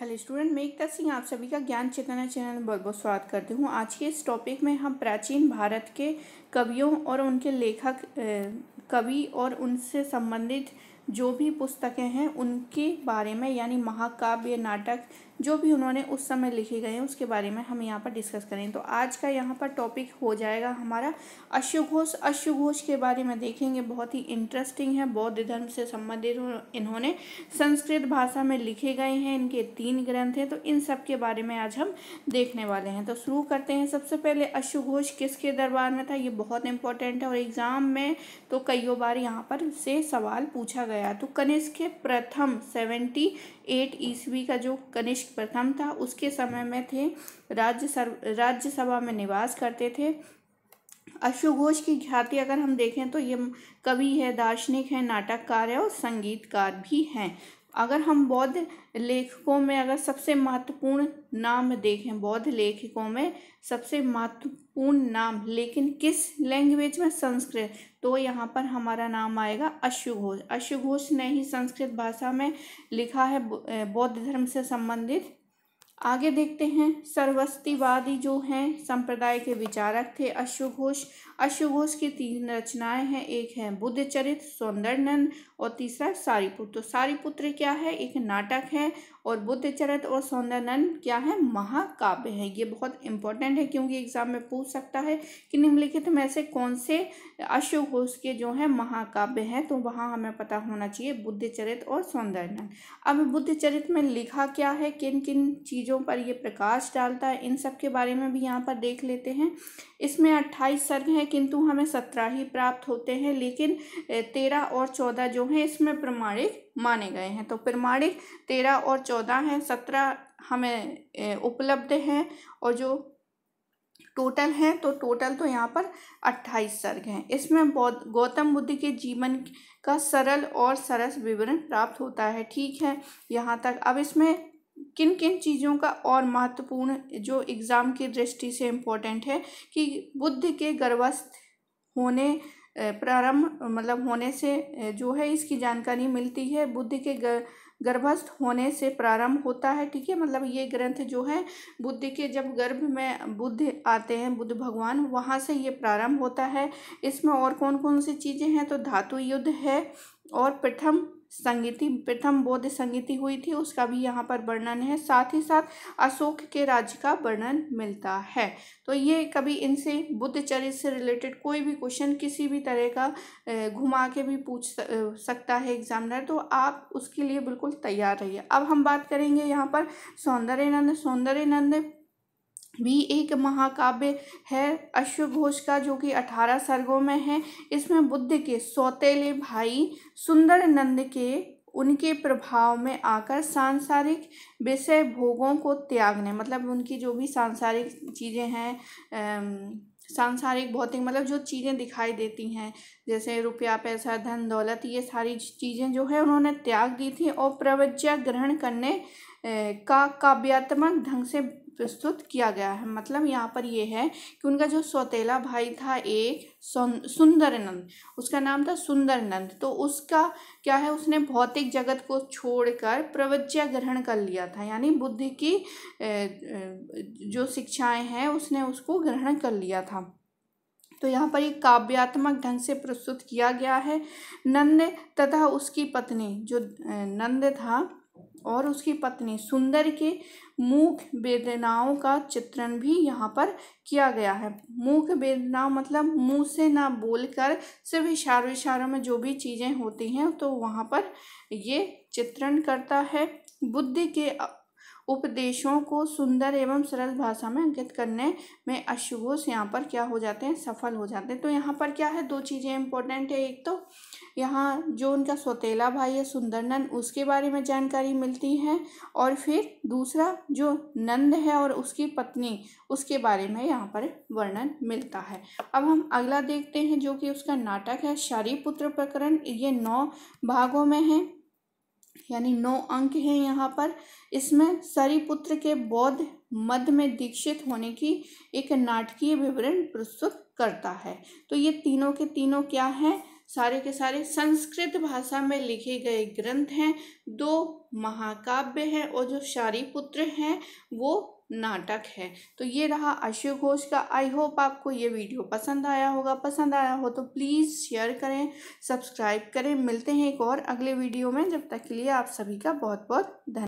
Hello student, मैं एकता सिंह आप सभी का ज्ञान चेतना चैनल में बहुत बहुत स्वागत करती हूँ। आज के इस टॉपिक में हम प्राचीन भारत के कवियों और उनके लेखक कवि और उनसे संबंधित जो भी पुस्तकें हैं उनके बारे में, यानी महाकाव्य, नाटक जो भी उन्होंने उस समय लिखे गए हैं उसके बारे में हम यहाँ पर डिस्कस करें। तो आज का यहाँ पर टॉपिक हो जाएगा हमारा अश्वघोष। अश्वघोष के बारे में देखेंगे, बहुत ही इंटरेस्टिंग है। बौद्ध धर्म से संबंधित इन्होंने संस्कृत भाषा में लिखे गए हैं। इनके 3 ग्रंथ हैं, तो इन सब के बारे में आज हम देखने वाले हैं। तो शुरू करते हैं। सबसे पहले अश्वघोष किसके दरबार में था, ये बहुत इंपॉर्टेंट है और एग्जाम में तो कईयों बार यहाँ पर से सवाल पूछा गया। तो कनिष्क के प्रथम 78 ईस्वी का जो कनिष्क प्रथम था उसके समय में थे, राज्यसभा में निवास करते थे। अश्वघोष की ख्याति अगर हम देखें तो ये कवि है, दार्शनिक है, नाटककार है और संगीतकार भी हैं। अगर हम बौद्ध लेखकों में अगर सबसे महत्वपूर्ण नाम देखें, बौद्ध लेखकों में सबसे महत्वपूर्ण नाम, लेकिन किस लैंग्वेज में, संस्कृत, तो यहाँ पर हमारा नाम आएगा अश्वघोष। अश्वघोष ने ही संस्कृत भाषा में लिखा है बौद्ध धर्म से संबंधित। आगे देखते हैं। सरस्वतीवादी जो हैं संप्रदाय के विचारक थे अश्वघोष। अश्वघोष की 3 रचनाएं हैं, एक है बुद्धचरित, सौंदर्यनंद और तीसरा सारीपुत्र। तो सारीपुत्र क्या है, एक नाटक है, और बुद्धचरित और सौंदर्यनंद क्या है, महाकाव्य है। ये बहुत इंपॉर्टेंट है क्योंकि एग्जाम में पूछ सकता है कि निम्नलिखित में से कौन से अश्वघोष के जो है महाकाव्य हैं, तो वहाँ हमें पता होना चाहिए बुद्धचरित और सौंदर्यनंद। अब बुद्धचरित में लिखा क्या है, किन किन चीज़ों पर ये प्रकाश डालता है, इन सब के बारे में भी यहाँ पर देख लेते हैं। इसमें 28 सर्ग हैं किंतु हमें 17 ही प्राप्त होते हैं, लेकिन 13 और 14 जो हैं इसमें प्रमाणिक माने गए हैं। तो प्रमाणिक 13 और 14 हैं, 17 हमें उपलब्ध हैं, और जो टोटल है तो टोटल तो यहाँ पर 28 सर्ग हैं। इसमें गौतम बुद्ध के जीवन का सरल और सरस विवरण प्राप्त होता है। ठीक है, यहाँ तक। अब इसमें किन किन चीज़ों का और महत्वपूर्ण जो एग्ज़ाम की दृष्टि से इम्पोर्टेंट है कि बुद्ध के गर्भस्थ होने प्रारंभ मतलब होने से जो है इसकी जानकारी मिलती है। बुद्ध के गर्भस्थ होने से प्रारंभ होता है। ठीक है, मतलब ये ग्रंथ जो है बुद्ध के जब गर्भ में बुद्ध आते हैं, बुद्ध भगवान, वहाँ से ये प्रारंभ होता है। इसमें और कौन कौन सी चीज़ें हैं, तो धातु युद्ध है, और प्रथम बौद्ध संगीति हुई थी उसका भी यहाँ पर वर्णन है। साथ ही साथ अशोक के राज्य का वर्णन मिलता है। तो ये कभी इनसे बुद्धचरित से रिलेटेड कोई भी क्वेश्चन किसी भी तरह का घुमा के भी पूछ सकता है एग्जामिनर, तो आप उसके लिए बिल्कुल तैयार रहिए। अब हम बात करेंगे यहाँ पर सौंदर्यनंद। सौंदर्यनंद भी एक महाकाव्य है अश्वघोष का, जो कि 18 सर्गों में है। इसमें बुद्ध के सौतेले भाई सुंदरनंद के उनके प्रभाव में आकर सांसारिक विषय भोगों को त्यागने, मतलब उनकी जो भी सांसारिक चीज़ें हैं, सांसारिक भौतिक मतलब जो चीज़ें दिखाई देती हैं जैसे रुपया, पैसा, धन दौलत, ये सारी चीज़ें जो है उन्होंने त्याग दी थी और प्रवज्ञा ग्रहण करने का काव्यात्मक ढंग से प्रस्तुत किया गया है। मतलब यहाँ पर ये है कि उनका जो सौतेला भाई था एक सुंदरनंद, उसका नाम था सुंदरनंद, तो उसका क्या है, उसने भौतिक जगत को छोड़कर प्रवज्ञा ग्रहण कर लिया था, यानी बुद्ध की जो शिक्षाएं हैं उसने उसको ग्रहण कर लिया था। तो यहाँ पर एक काव्यात्मक ढंग से प्रस्तुत किया गया है। नंद तथा उसकी पत्नी, जो नंद था और उसकी पत्नी सुंदर के मूक वेदनाओं का चित्रण भी यहाँ पर किया गया है। मूक वेदनाओं मतलब मुंह से ना बोलकर सिर्फ इशारों में जो भी चीज़ें होती हैं तो वहाँ पर ये चित्रण करता है। बुद्ध के उपदेशों को सुंदर एवं सरल भाषा में अंकित करने में अश्वघोष यहाँ पर क्या हो जाते हैं, सफल हो जाते हैं। तो यहाँ पर क्या है, 2 चीज़ें इंपॉर्टेंट है। एक तो यहाँ जो उनका सौतेला भाई है सुंदरनंद, उसके बारे में जानकारी मिलती है, और फिर दूसरा जो नंद है और उसकी पत्नी, उसके बारे में यहाँ पर वर्णन मिलता है। अब हम अगला देखते हैं जो कि उसका नाटक है शारीपुत्र प्रकरण। ये 9 भागों में है, यानी 9 अंक हैं यहाँ पर। इसमें सारीपुत्र के बौद्ध मत में दीक्षित होने की एक नाटकीय विवरण प्रस्तुत करता है। तो ये तीनों के तीनों क्या है, सारे के सारे संस्कृत भाषा में लिखे गए ग्रंथ हैं। 2 महाकाव्य हैं और जो शारिपुत्र हैं वो नाटक है। तो ये रहा अश्व घोष का। आई होप आपको ये वीडियो पसंद आया होगा। पसंद आया हो तो प्लीज़ शेयर करें, सब्सक्राइब करें। मिलते हैं एक और अगले वीडियो में। जब तक के लिए आप सभी का बहुत बहुत धन्यवाद।